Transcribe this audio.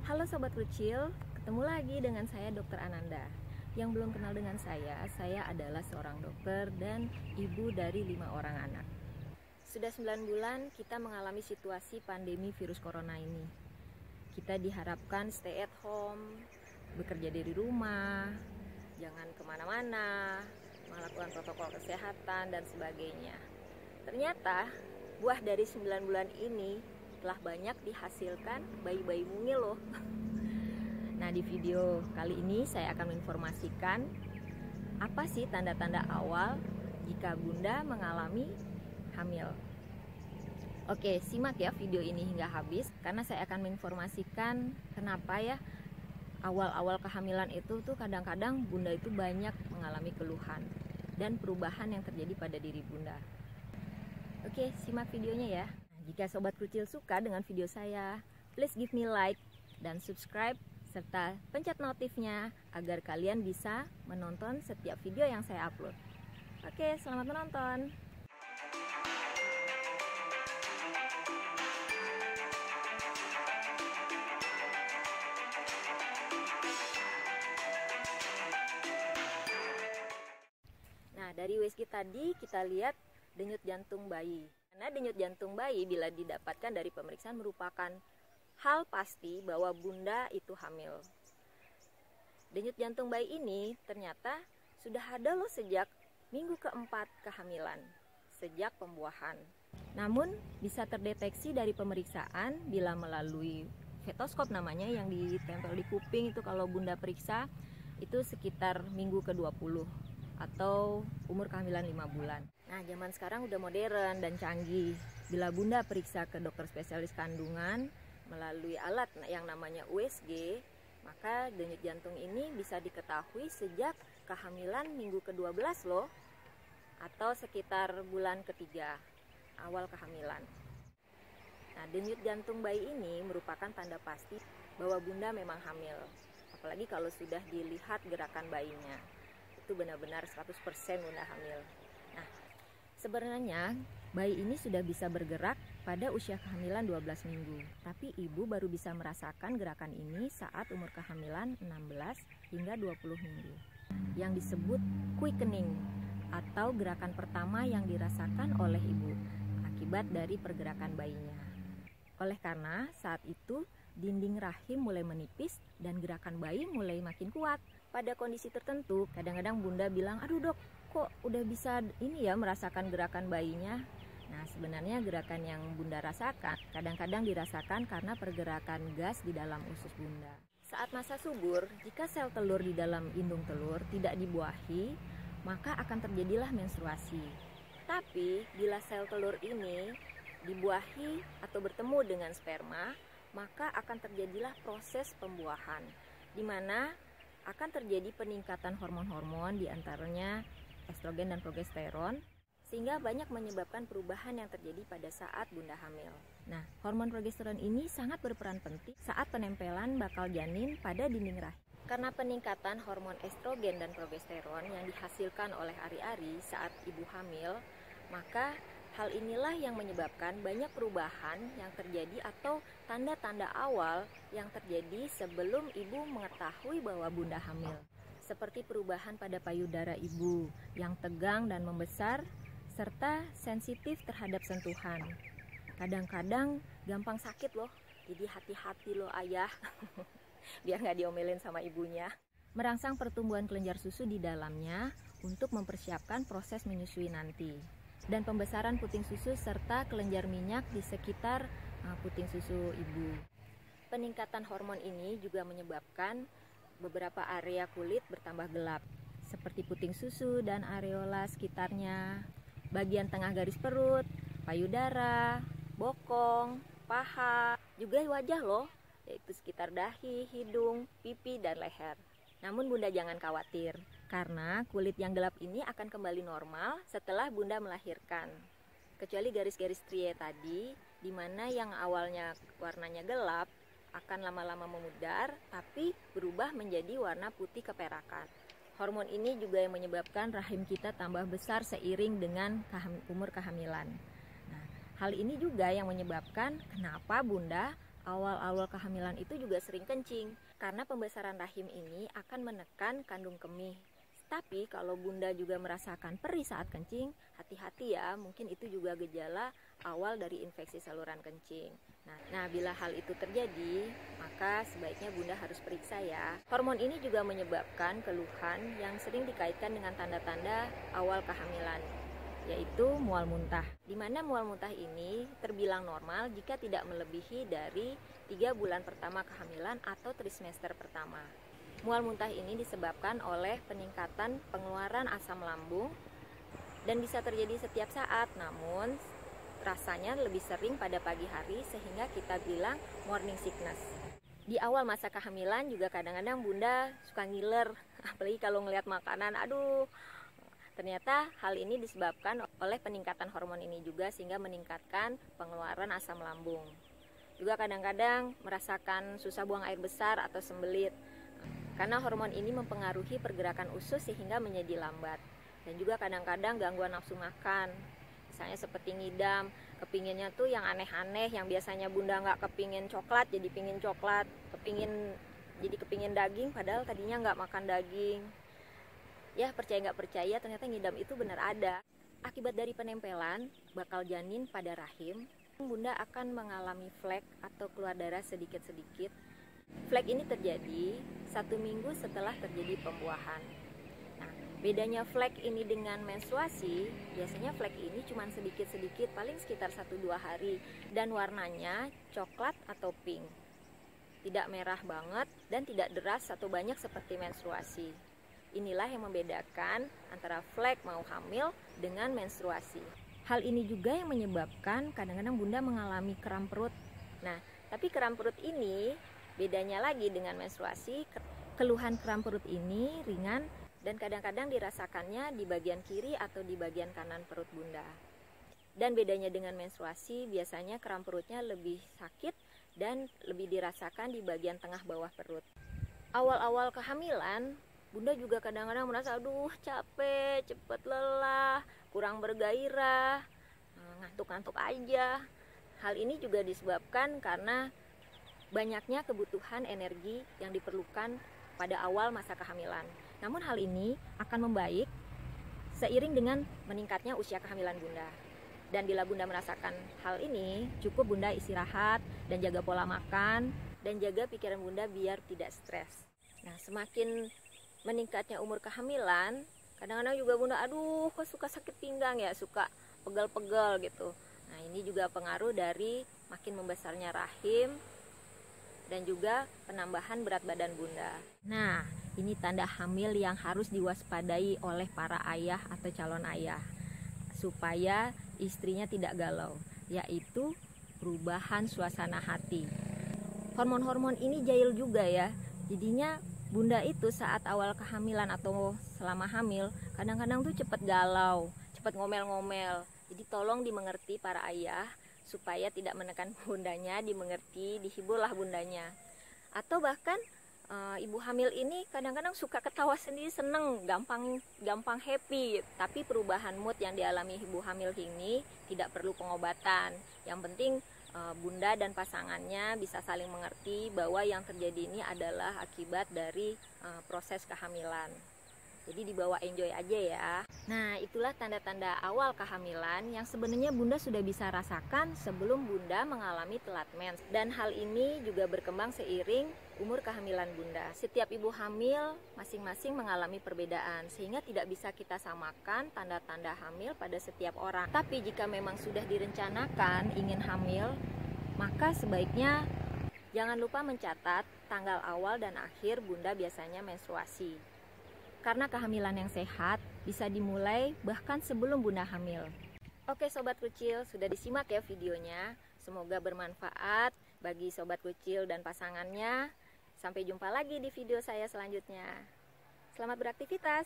Halo Sobat Krucil, ketemu lagi dengan saya Dr. Ananda. Yang belum kenal dengan saya adalah seorang dokter dan ibu dari 5 orang anak. Sudah 9 bulan kita mengalami situasi pandemi virus corona ini. Kita diharapkan stay at home, bekerja dari rumah, jangan kemana-mana, melakukan protokol kesehatan dan sebagainya. Ternyata buah dari 9 bulan ini telah banyak dihasilkan bayi-bayi mungil loh. Nah, di video kali ini saya akan menginformasikan apa sih tanda-tanda awal jika bunda mengalami hamil. Oke, simak ya video ini hingga habis karena saya akan menginformasikan kenapa ya awal-awal kehamilan itu tuh kadang-kadang bunda itu banyak mengalami keluhan dan perubahan yang terjadi pada diri bunda. Oke, simak videonya ya. Jika Sobat Krucil suka dengan video saya, please give me like dan subscribe serta pencet notifnya agar kalian bisa menonton setiap video yang saya upload. Oke, selamat menonton. Nah, dari USG tadi kita lihat denyut jantung bayi. Karena denyut jantung bayi bila didapatkan dari pemeriksaan merupakan hal pasti bahwa bunda itu hamil. Denyut jantung bayi ini ternyata sudah ada loh sejak minggu keempat kehamilan, sejak pembuahan. Namun bisa terdeteksi dari pemeriksaan bila melalui stetoskop namanya yang ditempel di kuping itu kalau bunda periksa itu sekitar minggu ke-20. Atau umur kehamilan 5 bulan. Nah, zaman sekarang udah modern dan canggih. Bila bunda periksa ke dokter spesialis kandungan melalui alat yang namanya USG, maka denyut jantung ini bisa diketahui sejak kehamilan minggu ke-12 loh, atau sekitar bulan ketiga awal kehamilan. Nah, denyut jantung bayi ini merupakan tanda pasti bahwa bunda memang hamil. Apalagi kalau sudah dilihat gerakan bayinya. Itu benar-benar 100% bunda hamil. Nah, sebenarnya bayi ini sudah bisa bergerak pada usia kehamilan 12 minggu. Tapi ibu baru bisa merasakan gerakan ini saat umur kehamilan 16 hingga 20 minggu. Yang disebut quickening atau gerakan pertama yang dirasakan oleh ibu akibat dari pergerakan bayinya. Oleh karena saat itu dinding rahim mulai menipis dan gerakan bayi mulai makin kuat. Pada kondisi tertentu, kadang-kadang bunda bilang, aduh dok, kok udah bisa ini ya merasakan gerakan bayinya. Nah, sebenarnya gerakan yang bunda rasakan, kadang-kadang dirasakan karena pergerakan gas di dalam usus bunda. Saat masa subur, jika sel telur di dalam indung telur tidak dibuahi, maka akan terjadilah menstruasi. Tapi, bila sel telur ini dibuahi atau bertemu dengan sperma, maka akan terjadilah proses pembuahan, di mana akan terjadi peningkatan hormon-hormon diantaranya estrogen dan progesteron, sehingga banyak menyebabkan perubahan yang terjadi pada saat bunda hamil. Nah, hormon progesteron ini sangat berperan penting saat penempelan bakal janin pada dinding rahim. Karena peningkatan hormon estrogen dan progesteron yang dihasilkan oleh ari-ari saat ibu hamil, maka hal inilah yang menyebabkan banyak perubahan yang terjadi atau tanda-tanda awal yang terjadi sebelum ibu mengetahui bahwa bunda hamil. Seperti perubahan pada payudara ibu yang tegang dan membesar, serta sensitif terhadap sentuhan. Kadang-kadang gampang sakit loh, jadi hati-hati loh ayah, biar nggak diomelin sama ibunya. Merangsang pertumbuhan kelenjar susu di dalamnya untuk mempersiapkan proses menyusui nanti. Dan pembesaran puting susu serta kelenjar minyak di sekitar puting susu ibu. Peningkatan hormon ini juga menyebabkan beberapa area kulit bertambah gelap, seperti puting susu dan areola sekitarnya, bagian tengah garis perut, payudara, bokong, paha, juga wajah loh, yaitu sekitar dahi, hidung, pipi, dan leher. Namun bunda jangan khawatir, karena kulit yang gelap ini akan kembali normal setelah bunda melahirkan. Kecuali garis-garis strie tadi, di mana yang awalnya warnanya gelap, akan lama-lama memudar, tapi berubah menjadi warna putih keperakan. Hormon ini juga yang menyebabkan rahim kita tambah besar seiring dengan umur kehamilan. Nah, hal ini juga yang menyebabkan kenapa bunda awal-awal kehamilan itu juga sering kencing, karena pembesaran rahim ini akan menekan kandung kemih. Tapi kalau bunda juga merasakan perih saat kencing, hati-hati ya, mungkin itu juga gejala awal dari infeksi saluran kencing. Nah, bila hal itu terjadi, maka sebaiknya bunda harus periksa ya. Hormon ini juga menyebabkan keluhan yang sering dikaitkan dengan tanda-tanda awal kehamilan, yaitu mual muntah. Di mana mual muntah ini terbilang normal jika tidak melebihi dari 3 bulan pertama kehamilan atau trimester pertama. Mual muntah ini disebabkan oleh peningkatan pengeluaran asam lambung dan bisa terjadi setiap saat, namun rasanya lebih sering pada pagi hari sehingga kita bilang morning sickness. Di awal masa kehamilan juga kadang-kadang bunda suka ngiler, apalagi kalau ngelihat makanan, aduh. Ternyata hal ini disebabkan oleh peningkatan hormon ini juga sehingga meningkatkan pengeluaran asam lambung. Juga kadang-kadang merasakan susah buang air besar atau sembelit. Karena hormon ini mempengaruhi pergerakan usus sehingga menjadi lambat. Dan juga kadang-kadang gangguan nafsu makan. Misalnya seperti ngidam, kepinginnya tuh yang aneh-aneh, yang biasanya bunda nggak kepingin coklat jadi pingin coklat, kepingin daging padahal tadinya nggak makan daging. Ya, percaya nggak percaya, ternyata ngidam itu benar ada. Akibat dari penempelan bakal janin pada rahim, bunda akan mengalami flek atau keluar darah sedikit-sedikit. Flek ini terjadi 1 minggu setelah terjadi pembuahan. Nah, bedanya flek ini dengan menstruasi, biasanya flek ini cuma sedikit-sedikit, paling sekitar 1-2 hari, dan warnanya coklat atau pink. Tidak merah banget dan tidak deras atau banyak seperti menstruasi. Inilah yang membedakan antara flek mau hamil dengan menstruasi. Hal ini juga yang menyebabkan kadang-kadang bunda mengalami kram perut. Nah, tapi kram perut ini bedanya lagi dengan menstruasi. Keluhan kram perut ini ringan dan kadang-kadang dirasakannya di bagian kiri atau di bagian kanan perut bunda. Dan bedanya dengan menstruasi, biasanya kram perutnya lebih sakit dan lebih dirasakan di bagian tengah bawah perut. Awal-awal kehamilan, bunda juga kadang-kadang merasa aduh capek, cepat lelah, kurang bergairah, ngantuk-ngantuk aja. Hal ini juga disebabkan karena banyaknya kebutuhan energi yang diperlukan pada awal masa kehamilan. Namun hal ini akan membaik seiring dengan meningkatnya usia kehamilan bunda. Dan bila bunda merasakan hal ini, cukup bunda istirahat dan jaga pola makan dan jaga pikiran bunda biar tidak stres. Nah, semakin meningkatnya umur kehamilan, kadang-kadang juga bunda aduh kok suka sakit pinggang ya, suka pegal-pegal gitu. Nah, ini juga pengaruh dari makin membesarnya rahim dan juga penambahan berat badan bunda. Nah, ini tanda hamil yang harus diwaspadai oleh para ayah atau calon ayah supaya istrinya tidak galau, yaitu perubahan suasana hati. Hormon-hormon ini jahil juga ya, jadinya bunda itu saat awal kehamilan atau selama hamil kadang-kadang tuh cepat galau, cepat ngomel-ngomel. Jadi tolong dimengerti para ayah supaya tidak menekan bundanya, dimengerti, dihiburlah bundanya. Atau bahkan ibu hamil ini kadang-kadang suka ketawa sendiri, seneng, gampang happy. Tapi perubahan mood yang dialami ibu hamil ini tidak perlu pengobatan. Yang penting bunda dan pasangannya bisa saling mengerti bahwa yang terjadi ini adalah akibat dari proses kehamilan. Jadi dibawa enjoy aja ya. Nah, itulah tanda-tanda awal kehamilan yang sebenarnya bunda sudah bisa rasakan sebelum bunda mengalami telat mens. Dan hal ini juga berkembang seiring umur kehamilan bunda. Setiap ibu hamil masing-masing mengalami perbedaan, sehingga tidak bisa kita samakan tanda-tanda hamil pada setiap orang. Tapi jika memang sudah direncanakan ingin hamil, maka sebaiknya jangan lupa mencatat tanggal awal dan akhir bunda biasanya menstruasi. Karena kehamilan yang sehat bisa dimulai bahkan sebelum bunda hamil. Oke sobat kucil, sudah disimak ya videonya. Semoga bermanfaat bagi sobat kucil dan pasangannya. Sampai jumpa lagi di video saya selanjutnya. Selamat beraktivitas.